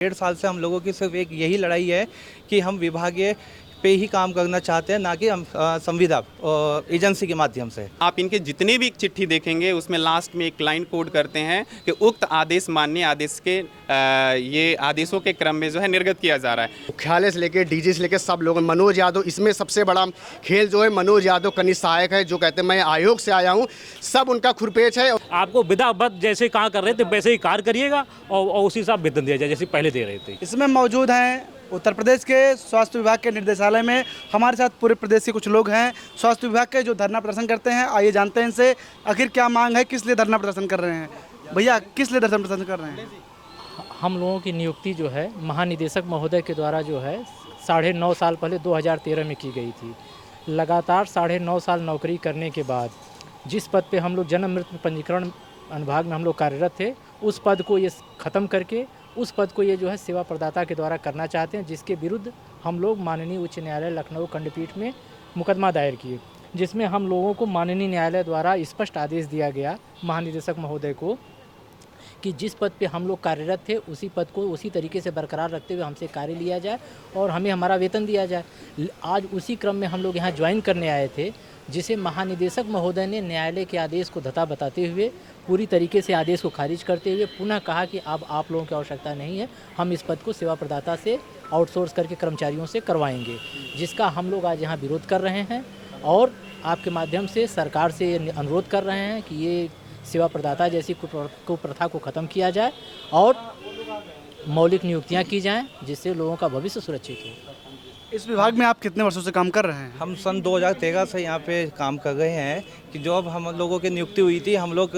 डेढ़ साल से हम लोगों की सिर्फ एक यही लड़ाई है कि हम विभागीय पे ही काम करना चाहते हैं, ना कि हम संविदा एजेंसी के माध्यम से। आप इनके जितने भी चिट्ठी देखेंगे उसमें लास्ट में एक लाइन कोड करते हैं कि उक्त आदेश माननीय आदेश के ये आदेशों के क्रम में जो है निर्गत किया जा रहा है। मुख्यालय से लेकर डीजी से लेकर सब लोग, मनोज यादव इसमें सबसे बड़ा खेल जो है, मनोज यादव कनिष्ठ सहायक है जो कहते हैं मैं आयोग से आया हूँ, सब उनका खुरपेच है। आपको विधावत जैसे कहा कर रहे थे वैसे ही कार्य करिएगा और उसी हिसाब वेतन दिया जाए जैसे पहले दे रहे थे। इसमें मौजूद हैं उत्तर प्रदेश के स्वास्थ्य विभाग के निर्देशालय में हमारे साथ पूरे प्रदेश के कुछ लोग हैं स्वास्थ्य विभाग के जो धरना प्रदर्शन करते हैं। आइए जानते हैं इनसे आखिर क्या मांग है, किस लिए धरना प्रदर्शन कर रहे हैं। भैया किस लिए धरना प्रदर्शन कर रहे हैं? हम लोगों की नियुक्ति जो है महानिदेशक महोदय के द्वारा जो है 9.5 साल पहले 2013 में की गई थी। लगातार 9.5 साल नौकरी करने के बाद जिस पद पे हम लोग जन्म मृत्यु पंजीकरण अनुभाग में हम लोग कार्यरत थे, उस पद को ये ख़त्म करके उस पद को ये जो है सेवा प्रदाता के द्वारा करना चाहते हैं, जिसके विरुद्ध हम लोग माननीय उच्च न्यायालय लखनऊ खंडपीठ में मुकदमा दायर किए, जिसमें हम लोगों को माननीय न्यायालय द्वारा स्पष्ट आदेश दिया गया महानिदेशक महोदय को कि जिस पद पे हम लोग कार्यरत थे उसी पद को उसी तरीके से बरकरार रखते हुए हमसे कार्य लिया जाए और हमें हमारा वेतन दिया जाए। आज उसी क्रम में हम लोग यहाँ ज्वाइन करने आए थे, जिसे महानिदेशक महोदय ने न्यायालय के आदेश को धता बताते हुए पूरी तरीके से आदेश को खारिज करते हुए पुनः कहा कि अब आप लोगों की आवश्यकता नहीं है, हम इस पद को सेवा प्रदाता से आउटसोर्स करके कर्मचारियों से करवाएंगे, जिसका हम लोग आज यहाँ विरोध कर रहे हैं और आपके माध्यम से सरकार से अनुरोध कर रहे हैं कि ये सेवा प्रदाता जैसी कुप्रथा को ख़त्म किया जाए और मौलिक नियुक्तियाँ की जाएँ, जिससे लोगों का भविष्य सुरक्षित हो। इस विभाग में आप कितने वर्षों से काम कर रहे हैं? हम सन 2013 से यहाँ पे काम कर रहे हैं कि जो अब हम लोगों की नियुक्ति हुई थी, हम लोग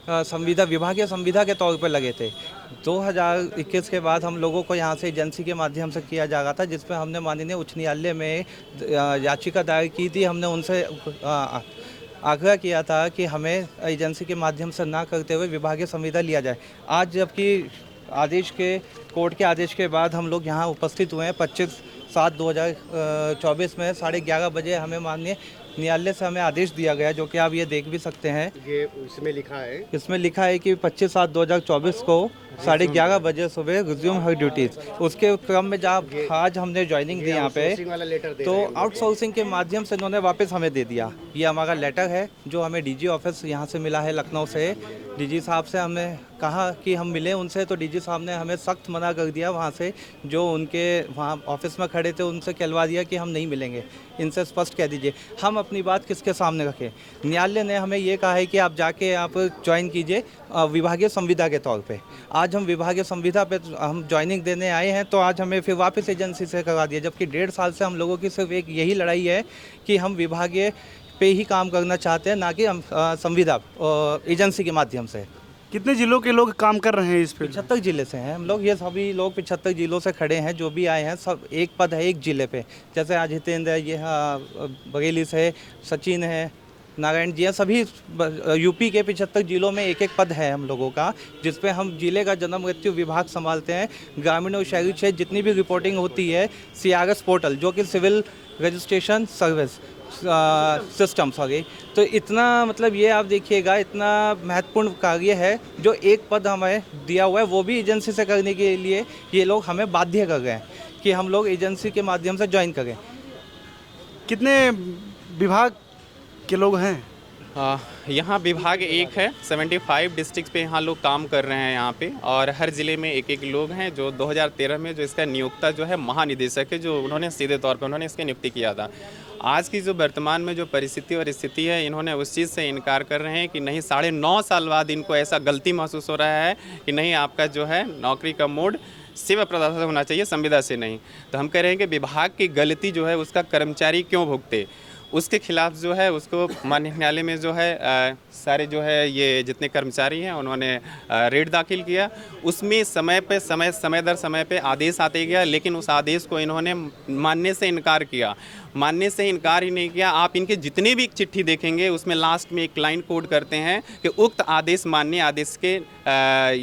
संविदा विभागीय संविदा के तौर पर लगे थे। 2021 के बाद हम लोगों को यहाँ से एजेंसी के माध्यम से किया जा रहा था, जिस पर हमने माननीय उच्च न्यायालय में याचिका दायर की थी। हमने उनसे आग्रह किया था कि हमें एजेंसी के माध्यम से ना करते हुए विभागीय संविदा लिया जाए। आज जबकि आदेश के कोर्ट के आदेश के बाद हम लोग यहाँ उपस्थित हुए हैं 25/7/2024 में 11:30 बजे हमें माननीय न्यायालय से हमें आदेश दिया गया, जो कि आप ये देख भी सकते हैं। ये इसमें लिखा है कि 25/7/2024 को 11:30 बजे सुबह रिज्यूम हर ड्यूटीज। उसके क्रम में जब आज हमने ज्वाइनिंग दी यहाँ पे, तो आउटसोर्सिंग के माध्यम से उन्होंने वापस हमें दे दिया। ये हमारा लेटर है जो हमें डीजी ऑफिस यहाँ से मिला है लखनऊ से। डीजी साहब से हमने कहा कि हम मिले उनसे, तो डीजी साहब ने हमें सख्त मना कर दिया। वहाँ से जो उनके वहाँ ऑफिस में खड़े थे उनसे कहलवा दिया कि हम नहीं मिलेंगे, इनसे स्पष्ट कह दीजिए। हम अपनी बात किसके सामने रखें? न्यायालय ने हमें ये कहा है कि आप जाके आप ज्वाइन कीजिए विभागीय संविदा के तौर पे। आज हम विभागीय संविदा पे हम ज्वाइनिंग देने आए हैं, तो आज हमें फिर वापस एजेंसी से करवा दिया, जबकि 1.5 साल से हम लोगों की सिर्फ एक यही लड़ाई है कि हम विभागीय पे ही काम करना चाहते हैं, ना कि हम संविदा एजेंसी के माध्यम से। कितने जिलों के लोग काम कर रहे हैं इस पे? 75 जिले से हैं हम लोग। ये सभी लोग 75 जिलों से खड़े हैं, जो भी आए हैं सब एक पद है एक जिले पे। जैसे आज हितेंद्र है, ये बघेली से, सचिन है, नारायण जी हैं, सभी यूपी के 75 जिलों में एक एक पद है हम लोगों का, जिस पे हम जिले का जन्म मृत्यु विभाग संभालते हैं। ग्रामीण और शहरी क्षेत्र जितनी भी रिपोर्टिंग होती है CRS पोर्टल, जो कि civil registration service system, sorry. तो इतना मतलब ये आप देखिएगा, इतना महत्वपूर्ण कार्य है जो एक पद हमें दिया हुआ है, वो भी एजेंसी से करने के लिए ये लोग हमें बाध्य कर गए हैं कि हम लोग एजेंसी के माध्यम से ज्वाइन करें। कितने विभाग के लोग हैं? यहाँ विभाग एक है, 75 डिस्ट्रिक्ट पे यहाँ लोग काम कर रहे हैं यहाँ पे, और हर ज़िले में एक एक लोग हैं जो 2013 में जो इसका नियुक्ता जो है महानिदेशक है, जो उन्होंने सीधे तौर पे उन्होंने इसकी नियुक्ति किया था। आज की जो वर्तमान में जो परिस्थिति और स्थिति है, इन्होंने उस चीज़ से इनकार कर रहे हैं कि नहीं, 9.5 साल बाद इनको ऐसा गलती महसूस हो रहा है कि नहीं, आपका जो है नौकरी का मोड सेवा प्रदाता से होना चाहिए, संविदा से नहीं। तो हम कह रहे हैं कि विभाग की गलती जो है उसका कर्मचारी क्यों भुगते, उसके खिलाफ जो है उसको माननीय न्यायालय में जो है सारे जो है ये जितने कर्मचारी हैं उन्होंने रेड दाखिल किया। उसमें समय दर समय पे आदेश आते गया, लेकिन उस आदेश को इन्होंने मानने से इनकार किया। मानने से इनकार ही नहीं किया, आप इनके जितने भी चिट्ठी देखेंगे उसमें लास्ट में एक लाइन कोड करते हैं कि उक्त आदेश माननीय आदेश के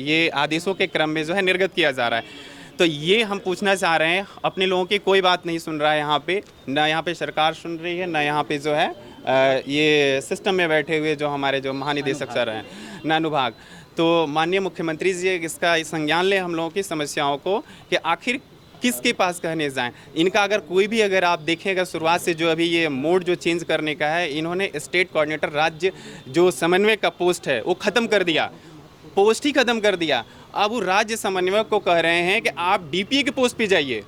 ये आदेशों के क्रम में जो है निर्गत किया जा रहा है। तो ये हम पूछना चाह रहे हैं, अपने लोगों की कोई बात नहीं सुन रहा है यहाँ पे, ना यहाँ पे सरकार सुन रही है, ना यहाँ पे जो है ये सिस्टम में बैठे हुए जो हमारे जो महानिदेशक सर हैं, ना अनुभाग। तो माननीय मुख्यमंत्री जी इसका संज्ञान लें हम लोगों की समस्याओं को कि आखिर किसके पास कहने जाएं। इनका अगर कोई भी अगर आप देखेंगे शुरुआत से जो अभी ये मोड जो चेंज करने का है, इन्होंने स्टेट कोऑर्डिनेटर राज्य जो समन्वय का पोस्ट है वो ख़त्म कर दिया, पोस्ट ही ख़त्म कर दिया। अब वो राज्य समन्वयक को कह रहे हैं कि आप डीपीए के पोस्ट पे जाइए,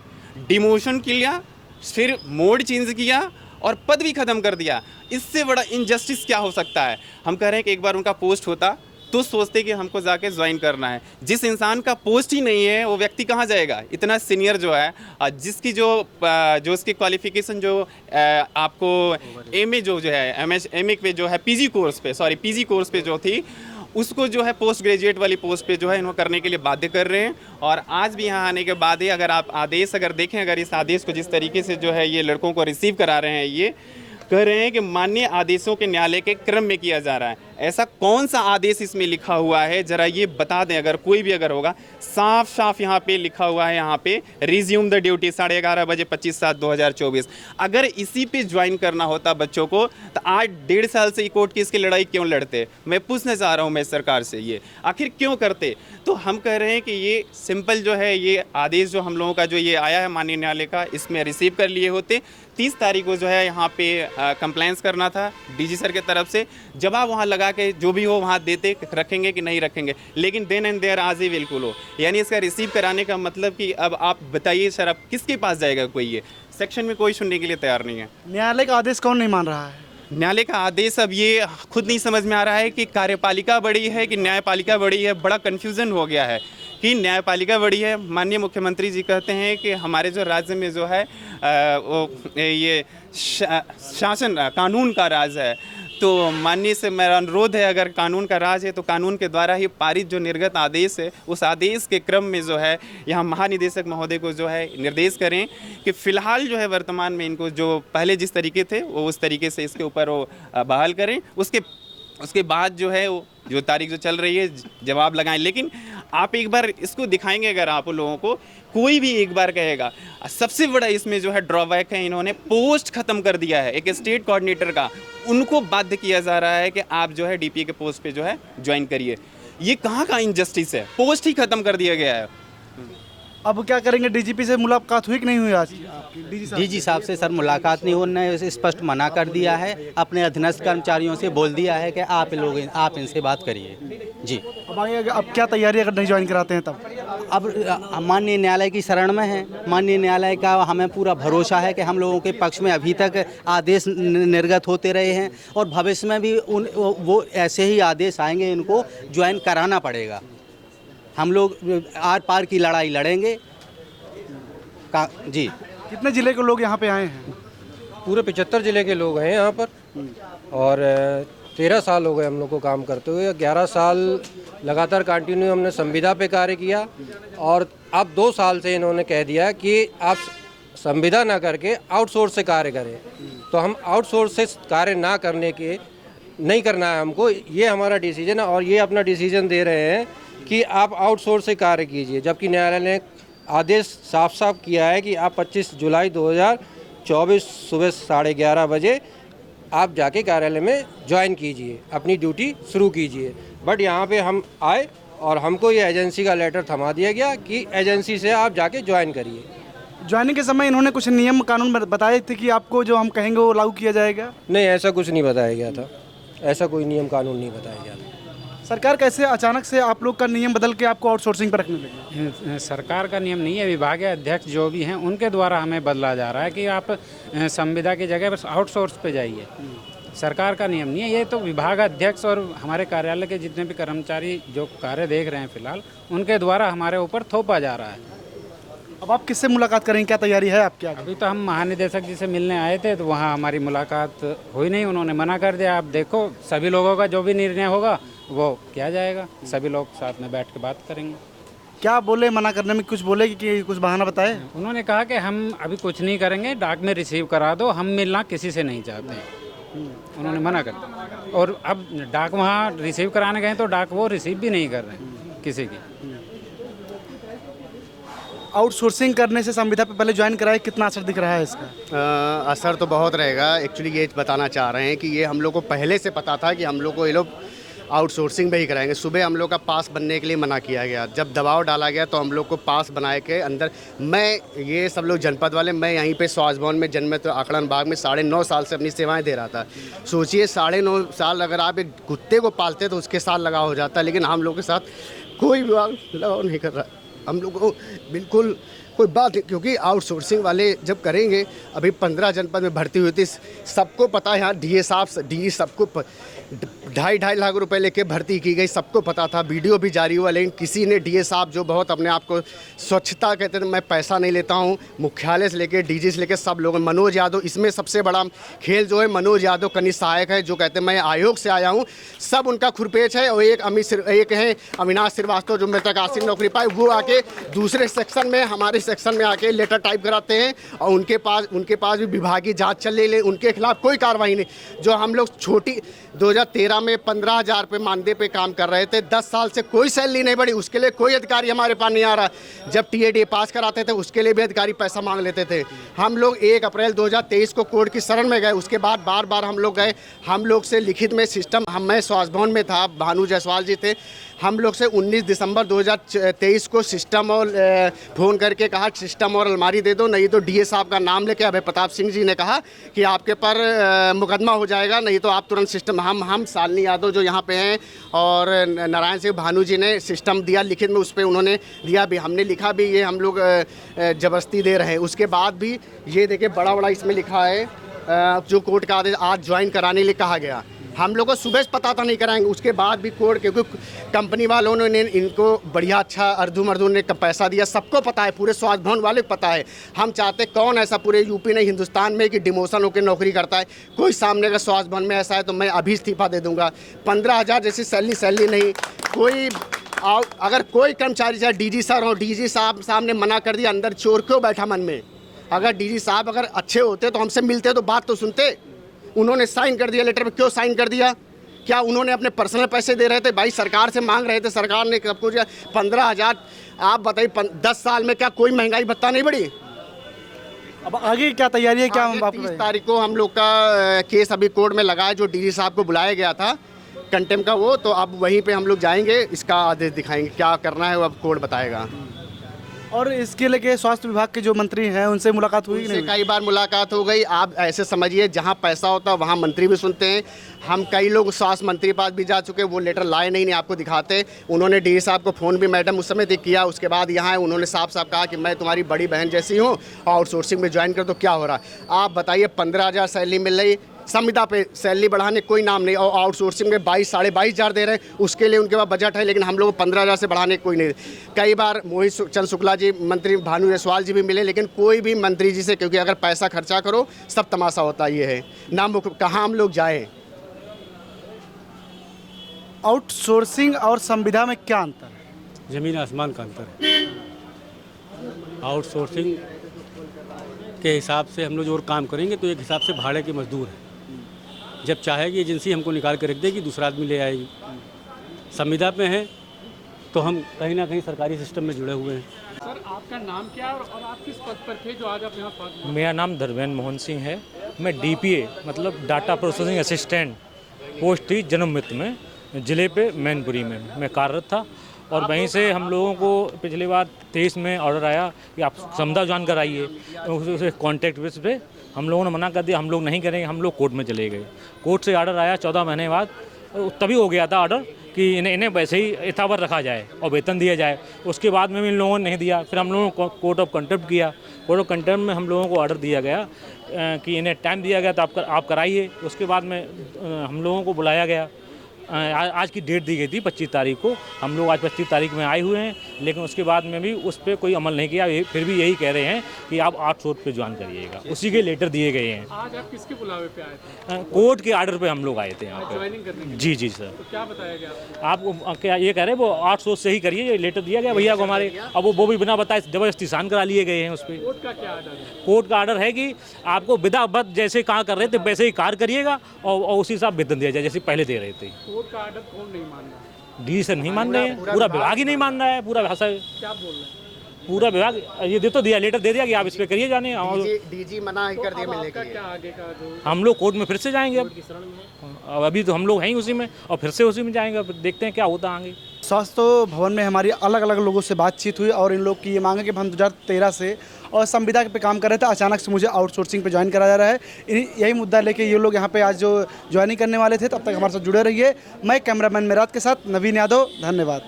डिमोशन किया, फिर मोड चेंज किया और पद भी ख़त्म कर दिया। इससे बड़ा इनजस्टिस क्या हो सकता है। हम कह रहे हैं कि एक बार उनका पोस्ट होता तो सोचते कि हमको जाके ज्वाइन करना है। जिस इंसान का पोस्ट ही नहीं है वो व्यक्ति कहाँ जाएगा, इतना सीनियर जो है, जिसकी जो उसकी क्वालिफिकेशन जो आपको एमए जो है एमए पे जो है पीजी कोर्स पे जो थी, उसको जो है पोस्ट ग्रेजुएट वाली पोस्ट पे जो है इन्होंने करने के लिए बाध्य कर रहे हैं। और आज भी यहाँ आने के बाद ही अगर आप आदेश अगर देखें, अगर इस आदेश को जिस तरीके से जो है ये लड़कों को रिसीव करा रहे हैं, ये कह रहे हैं कि माननीय आदेशों के न्यायालय के क्रम में किया जा रहा है। ऐसा कौन सा आदेश इसमें लिखा हुआ है जरा ये बता दें, अगर कोई भी अगर होगा। साफ साफ यहाँ पे लिखा हुआ है, यहाँ पे रिज्यूम द ड्यूटी 11:30 बजे 25/7/2024। अगर इसी पे ज्वाइन करना होता बच्चों को तो आज 1.5 साल से कोर्ट केस की लड़ाई क्यों लड़ते। मैं पूछना चाह रहा हूँ मैं सरकार से, ये आखिर क्यों करते। तो हम कह रहे हैं कि ये सिंपल जो है ये आदेश जो हम लोगों का जो ये आया है माननीय न्यायालय का, इसमें रिसीव कर लिए होते। 30 तारीख को जो है यहाँ पे कंप्लेंट्स करना था डीजी सर के तरफ से, जवाब वहाँ लगा के जो भी हो वहाँ देते, रखेंगे कि नहीं रखेंगे, लेकिन देन एंड देयर आज ही बिल्कुल हो। यानी इसका रिसीव कराने का मतलब कि अब आप बताइए सर, अब किसके पास जाएगा कोई, ये सेक्शन में कोई सुनने के लिए तैयार नहीं है। न्यायालय का आदेश कौन नहीं मान रहा है? न्यायालय का आदेश अब ये खुद नहीं समझ में आ रहा है कि कार्यपालिका बड़ी है कि न्यायपालिका बड़ी है। बड़ा कन्फ्यूज़न हो गया है कि न्यायपालिका बड़ी है। माननीय मुख्यमंत्री जी कहते हैं कि हमारे जो राज्य में जो है वो ये शासन कानून का राज है। तो माननीय से मेरा अनुरोध है, अगर कानून का राज है तो कानून के द्वारा ही पारित जो निर्गत आदेश है, उस आदेश के क्रम में जो है यहाँ महानिदेशक महोदय को जो है निर्देश करें कि फ़िलहाल जो है वर्तमान में इनको जो पहले जिस तरीके थे वो उस तरीके से इसके ऊपर वो बहाल करें। उसके बाद जो है वो जो तारीख जो चल रही है जवाब लगाएं। लेकिन आप एक बार इसको दिखाएंगे, अगर आप लोगों को कोई भी एक बार कहेगा। सबसे बड़ा इसमें जो है ड्रॉबैक है, इन्होंने पोस्ट ख़त्म कर दिया है एक स्टेट कोऑर्डिनेटर का, उनको बाध्य किया जा रहा है कि आप जो है डीपीए के पोस्ट पे जो है ज्वाइन करिए। ये कहाँ का इनजस्टिस है, पोस्ट ही ख़त्म कर दिया गया है। अब क्या करेंगे? डीजीपी से मुलाकात हुई कि नहीं हुई आज? डीजी साहब से सर मुलाकात नहीं, उन्होंने स्पष्ट मना कर दिया है। अपने अधीनस्थ कर्मचारियों से बोल दिया है कि आप इनसे बात करिए जी। अब आगे अब क्या तैयारी अगर नहीं ज्वाइन कराते हैं तब? अब माननीय न्यायालय की शरण में है। माननीय न्यायालय का हमें पूरा भरोसा है कि हम लोगों के पक्ष में अभी तक आदेश निर्गत होते रहे हैं और भविष्य में भी वो ऐसे ही आदेश आएंगे, इनको ज्वाइन कराना पड़ेगा। हम लोग आर पार की लड़ाई लड़ेंगे जी। कितने ज़िले के लोग यहाँ पे आए हैं? पूरे 75 ज़िले के लोग हैं यहाँ पर और 13 साल हो गए हम लोग को काम करते हुए। 11 साल लगातार कंटिन्यू हमने संविदा पे कार्य किया और अब 2 साल से इन्होंने कह दिया कि आप संविदा ना करके आउटसोर्स से कार्य करें। तो हम आउटसोर्स से कार्य ना करने के नहीं करना है हमको, ये हमारा डिसीजन है। और ये अपना डिसीजन दे रहे हैं कि आप आउटसोर्स से कार्य कीजिए, जबकि न्यायालय ने आदेश साफ साफ किया है कि आप 25 जुलाई 2024 सुबह 11:30 बजे आप जाके कार्यालय में ज्वाइन कीजिए, अपनी ड्यूटी शुरू कीजिए। बट यहाँ पे हम आए और हमको ये एजेंसी का लेटर थमा दिया गया कि एजेंसी से आप जाके ज्वाइन करिए। ज्वाइनिंग के समय इन्होंने कुछ नियम कानून बताए थे कि आपको जो हम कहेंगे वो लागू किया जाएगा? नहीं, ऐसा कुछ नहीं बताया गया था, ऐसा कोई नियम कानून नहीं बताया गया था। सरकार कैसे अचानक से आप लोग का नियम बदल के आपको आउटसोर्सिंग पर रखने लगी? सरकार का नियम नहीं है, विभागीय अध्यक्ष जो भी हैं उनके द्वारा हमें बदला जा रहा है कि आप संविदा की जगह बस आउटसोर्स पे जाइए। सरकार का नियम नहीं है, ये तो विभाग अध्यक्ष और हमारे कार्यालय के जितने भी कर्मचारी जो कार्य देख रहे हैं फिलहाल, उनके द्वारा हमारे ऊपर थोपा जा रहा है। अब आप किससे मुलाकात करेंगे, क्या तैयारी है आपकी आगे? अभी तो हम महानिदेशक जी से मिलने आए थे, तो वहाँ हमारी मुलाकात हुई नहीं, उन्होंने मना कर दिया। आप देखो सभी लोगों का जो भी निर्णय होगा वो किया जाएगा, सभी लोग साथ में बैठ के बात करेंगे। क्या बोले मना करने में? कुछ बोले कि कुछ बहाना बताए? उन्होंने कहा कि हम अभी कुछ नहीं करेंगे, डाक में रिसीव करा दो, हम मिलना किसी से नहीं चाहते हैं। उन्होंने मना कर दिया। और अब डाक वहाँ रिसीव कराने गए तो डाक वो रिसीव भी नहीं कर रहे हैं किसी की। आउटसोर्सिंग करने से संविदा पे पहले ज्वाइन कराए, कितना असर दिख रहा है इसका? असर तो बहुत रहेगा। एक्चुअली ये बताना चाह रहे हैं कि ये हम लोग को पहले से पता था कि हम लोग को ये लोग आउटसोर्सिंग में ही कराएंगे। सुबह हम लोग का पास बनने के लिए मना किया गया, जब दबाव डाला गया तो हम लोग को पास बनाए के अंदर, मैं ये सब लोग जनपद वाले, मैं यहीं पे स्वास्थ्य भवन में जन्मे तो आकलन बाग में 9.5 साल से अपनी सेवाएं दे रहा था। सोचिए 9.5 साल अगर आप एक कुत्ते को पालते तो उसके साथ लगाव हो जाता, लेकिन हम लोग के साथ कोई विभाग लगाव नहीं कर रहा। हम लोग को बिल्कुल कोई बात नहीं, क्योंकि आउटसोर्सिंग वाले जब करेंगे, अभी 15 जनपद में भर्ती हुई थी, सबको पता है यहाँ डीए साहब डी सबको 2.5 लाख रुपए लेके भर्ती की गई, सबको पता था, वीडियो भी जारी हुआ। लेकिन किसी ने डीए साहब जो बहुत अपने आप को स्वच्छता कहते थे, मैं पैसा नहीं लेता हूँ, मुख्यालय से लेके डीजी से लेके सब लोग, मनोज यादव, इसमें सबसे बड़ा खेल जो है मनोज यादव कनिष्ठ सहायक है, जो कहते हैं मैं आयोग से आया हूँ, सब उनका खुरपेच है। और एक है अविनाश श्रीवास्तव जो मृतक आसिम नौकरी पाए, वो आके दूसरे सेक्शन में, हमारे सेक्शन में आके लेटर टाइप कराते हैं और उनके पास भी विभागीय जांच चल रही है, उनके खिलाफ कोई कार्रवाई नहीं। जो हम लोग 2013 में 15,000 रुपये मानदेय पे काम कर रहे थे, 10 साल से कोई सैलरी नहीं बढ़ी, उसके लिए कोई अधिकारी हमारे पास नहीं आ रहा। जब टीएडी पास कराते थे उसके लिए भी अधिकारी पैसा मांग लेते थे। हम लोग 1 अप्रैल 2023 को कोर्ट की शरण में गए, उसके बाद बार हम लोग गए, हम लोग से लिखित में सिस्टम, मैं स्वास्थ्य भवन में था, भानु जायसवाल जी थे, हम लोग से 19 दिसंबर 2023 को सिस्टम और फ़ोन करके कहा सिस्टम और अलमारी दे दो, नहीं तो डीए साहब का नाम लेके अभय प्रताप सिंह जी ने कहा कि आपके पर मुकदमा हो जाएगा, नहीं तो आप तुरंत सिस्टम। हम शालिनी यादव जो यहाँ पे हैं और नारायण सिंह भानु जी ने सिस्टम दिया लिखित में, उस पर उन्होंने दिया भी, हमने लिखा भी, ये हम लोग ज़बरदस्ती दे रहे हैं। उसके बाद भी ये देखिए बड़ा इसमें लिखा है जो कोर्ट का आदेश आज ज्वाइन कराने के लिए कहा गया। हम लोग को सुबह से पता था नहीं कराएंगे, उसके बाद भी कोर्ट, क्योंकि कंपनी वालों ने इनको बढ़िया अच्छा अर्धू ने पैसा दिया, सबको पता है, पूरे स्वास्थ्य भवन वाले को पता है। हम चाहते कौन ऐसा पूरे यूपी नहीं हिंदुस्तान में कि डिमोशन होकर नौकरी करता है, कोई सामने का स्वास्थ्य भवन में ऐसा है तो मैं अभी इस्तीफा दे दूंगा। 15,000 जैसी सैलरी नहीं, कोई अगर कोई कर्मचारी चाहे डीजी सर हो, डीजी साहब ने मना कर दिया, अंदर चोर क्यों बैठा मन में? अगर डीजी साहब अगर अच्छे होते तो हमसे मिलते तो बात तो सुनते। उन्होंने साइन कर दिया लेटर पे, क्यों साइन कर दिया? क्या उन्होंने अपने पर्सनल पैसे दे रहे थे? भाई सरकार से मांग रहे थे, सरकार ने सब कुछ 15,000। आप बताइए 10 साल में क्या कोई महंगाई भत्ता नहीं बढ़ी? अब आगे क्या तैयारी है? क्या 30 तारीख को हम लोग का केस अभी कोर्ट में लगा है, जो डीजी साहब को बुलाया गया था कंटेम का, वो तो अब वहीं पे हम लोग जाएंगे, इसका आदेश दिखाएंगे, क्या करना है वो अब कोर्ट बताएगा। और इसके लेके स्वास्थ्य विभाग के जो मंत्री हैं उनसे मुलाकात हुई? उनसे कई बार मुलाकात हो गई। आप ऐसे समझिए जहाँ पैसा होता है वहाँ मंत्री भी सुनते हैं। हम कई लोग स्वास्थ्य मंत्री के पास भी जा चुके, वो लेटर लाए नहीं आपको दिखाते। उन्होंने डी साहब को फ़ोन भी मैडम उस समय किया, उसके बाद यहाँ उन्होंने साफ कहा कि मैं तुम्हारी बड़ी बहन जैसी हूँ, आउटसोर्सिंग में ज्वाइन कर दो। क्या हो रहा है आप बताइए? 15,000 सैलरी मिल रही, संविदा पे सैलरी बढ़ाने कोई नाम नहीं, और आउटसोर्सिंग में 22-22,500 दे रहे हैं, उसके लिए उनके पास बजट है, लेकिन हम लोग 15,000 से बढ़ाने कोई नहीं। कई बार मोहित चंद शुक्ला जी, मंत्री भानु जायसवाल जी भी मिले, लेकिन कोई भी मंत्री जी से, क्योंकि अगर पैसा खर्चा करो सब तमाशा होता ये है ना, कहाँ हम लोग जाएँ। आउटसोर्सिंग और संविदा में क्या अंतर है? ज़मीन आसमान का अंतर है। आउटसोर्सिंग के हिसाब से हम लोग जो काम करेंगे तो एक हिसाब से भाड़े के मजदूर हैं, जब चाहेगी एजेंसी हमको निकाल के रख देगी, दूसरा आदमी ले आएगी। संविदा पे हैं तो हम कहीं ना कहीं सरकारी सिस्टम में जुड़े हुए हैं। सर आपका नाम क्या और आप किस पद पर थे जो आज आप यहाँ पद? मेरा नाम धर्मेंद्र मोहन सिंह है। मैं डीपीए मतलब डाटा प्रोसेसिंग असिस्टेंट पोस्ट थी जनमित में, ज़िले पे मैनपुरी में मैं कार्यरत था। और वहीं से हम लोगों को पिछली बार 23 में ऑर्डर आया कि आप संविदा ज्वाइन कराइए, उसे कॉन्ट्रैक्ट बेस पे हम लोगों ने मना कर दिया, हम लोग नहीं करेंगे। हम लोग कोर्ट में चले गए, कोर्ट से ऑर्डर आया 14 महीने बाद, तभी हो गया था ऑर्डर कि इन्हें वैसे ही यथावत रखा जाए और वेतन दिया जाए। उसके बाद में भी इन लोगों ने नहीं दिया, फिर हम लोगों को कोर्ट ऑफ कंटेम्प्ट किया। कोर्ट ऑफ कंटेम्प्ट में हम लोगों को ऑर्डर दिया गया कि इन्हें टाइम दिया गया तो आप कराइए। उसके बाद में हम लोगों को बुलाया गया, आज की डेट दी गई थी 25 तारीख को। हम लोग आज 25 तारीख में आए हुए हैं, लेकिन उसके बाद में भी उस पर कोई अमल नहीं किया। फिर भी यही कह रहे हैं कि आप 800 पे ज्वाइन करिएगा, उसी के लेटर दिए गए हैं। आज आप किसके बुलावे पे आए थे? कोर्ट के ऑर्डर पे हम लोग आए थे यहाँ पे ज्वाइनिंग करने। जी सर। तो क्या बताया गया आपको? क्या ये कह रहे हैं वो 800 से ही करिए, ये लेटर दिया गया भैया को हमारे। अब वो भी बिना बताए जबरदस्ती साइन करा लिए गए हैं उस पर। कोर्ट का क्या ऑर्डर है? कोर्ट का ऑर्डर है कि आपको विधावत जैसे कहाँ कर रहे थे वैसे ही कार्य करिएगा और उसी हिसाब वेतन दिया जाए जैसे पहले दे रहे थे। कोर्ट का ऑर्डर नहीं मान रहा? डी सर नहीं मान रहे हैं, पूरा विभाग ही नहीं मान रहा है, पूरा भाषा। क्या बोल रहे हैं? पूरा विभाग ये दे तो दिया, लेटर दे दिया कि आप इस पे करिए जाने, और डीजी मना ही कर दिया मिलने के लिए। हम लोग कोर्ट में फिर से जाएंगे। अब अभी तो हम लोग हैं ही उसी में, और फिर से उसी में जाएंगे। अब देखते हैं क्या होता आगे। स्वास्थ्य भवन में हमारी अलग अलग लोगों से बातचीत हुई और इन लोग की ये मांग है कि हम 2013 से और संविदा पे काम कर रहे थे, अचानक से मुझे आउटसोर्सिंग पे ज्वाइन करा जा रहा है। यही मुद्दा लेके ये लोग यहाँ पे आज जो ज्वाइनिंग करने वाले थे। तब तक हमारे साथ जुड़े रहिए। मैं कैमरामैन मेरात के साथ नवीन यादव, धन्यवाद।